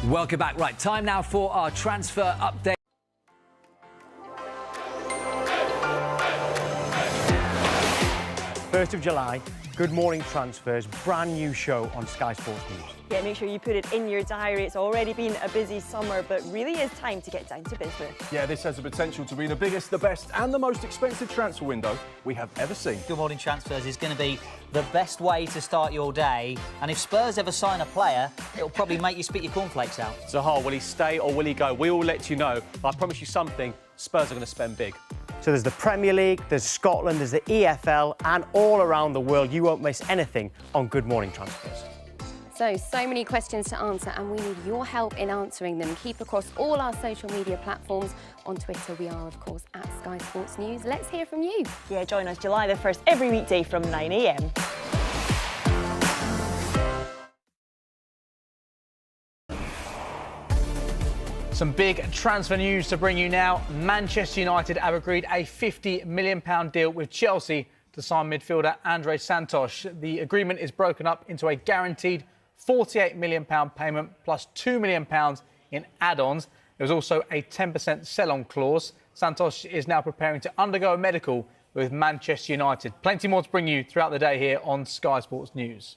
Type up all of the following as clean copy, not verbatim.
Welcome back. Right, time now for our transfer update. First of July, Good Morning Transfers, brand new show on Sky Sports News. Yeah, make sure you put it in your diary. It's already been a busy summer, but really is time to get down to business. Yeah, this has the potential to be the biggest, the best and the most expensive transfer window we have ever seen. Good Morning Transfers is going to be the best way to start your day. And if Spurs ever sign a player, it'll probably make you spit your cornflakes out. Zaha, will he stay or will he go? We will let you know. But I promise you something, Spurs are going to spend big. So there's the Premier League, there's Scotland, there's the EFL, and all around the world. You won't miss anything on Good Morning Transfers. So many questions to answer, and we need your help in answering them. Keep across all our social media platforms. On Twitter, we are, of course, at Sky Sports News. Let's hear from you. Yeah, join us July the 1st every weekday from 9 a.m. Some big transfer news to bring you now. Manchester United have agreed a £50 million deal with Chelsea to sign midfielder Andrey Santos. The agreement is broken up into a guaranteed £48 million payment plus £2 million in add-ons. There was also a 10% sell-on clause. Santos is now preparing to undergo a medical with Manchester United. Plenty more to bring you throughout the day here on Sky Sports News.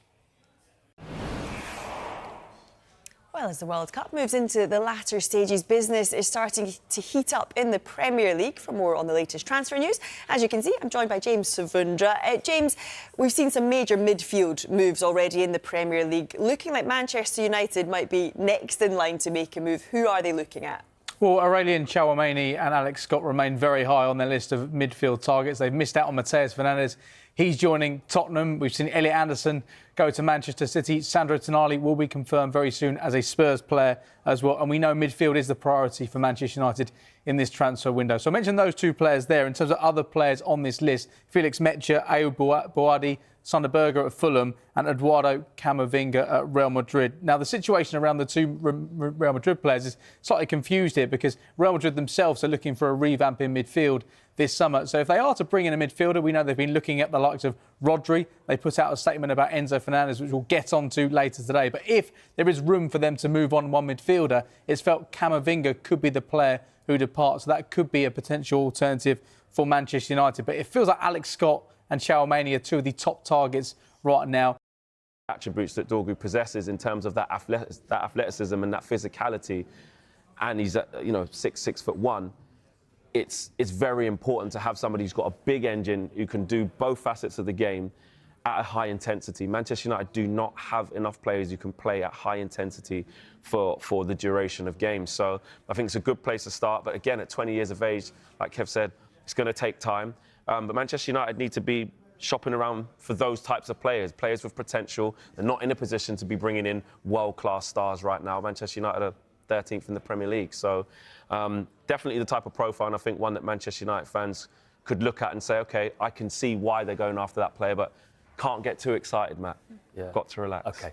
Well, as the World Cup moves into the latter stages, business is starting to heat up in the Premier League. For more on the latest transfer news, as you can see, I'm joined by James Savundra. James, we've seen some major midfield moves already in the Premier League. Looking like Manchester United might be next in line to make a move. Who are they looking at? Well, Aurelien Tchouameni and Alex Scott remain very high on their list of midfield targets. They've missed out on Mateus Fernandes. He's joining Tottenham. We've seen Elliot Anderson go to Manchester City. Sandro Tonali will be confirmed very soon as a Spurs player as well. And we know midfield is the priority for Manchester United in this transfer window. So I mentioned those two players there. In terms of other players on this list, Felix Metscher, Ayoub Boadi, Sander Berger at Fulham and Eduardo Camavinga at Real Madrid. Now, the situation around the two Real Madrid players is slightly confused here because Real Madrid themselves are looking for a revamp in midfield this summer. So if they are to bring in a midfielder, we know they've been looking at the likes of Rodri. They put out a statement about Enzo Fernandez, which we'll get on to later today. But if there is room for them to move on one midfielder, it's felt Camavinga could be the player who departs. So that could be a potential alternative for Manchester United. But it feels like Alex Scott and Tchouameni are two of the top targets right now. Attributes that Dorgu possesses in terms of that athleticism and that physicality, and he's at, 6'1". It's very important to have somebody who's got a big engine who can do both facets of the game at a high intensity. Manchester United do not have enough players who can play at high intensity for the duration of games. So I think it's a good place to start. But again, at 20 years of age, like Kev said, it's going to take time. But Manchester United need to be shopping around for those types of players with potential. They're not in a position to be bringing in world-class stars right now. Manchester United are 13th in the Premier League. So definitely the type of profile, and I think one that Manchester United fans could look at and say, OK, I can see why they're going after that player, but can't get too excited, Matt. Yeah. Got to relax. OK.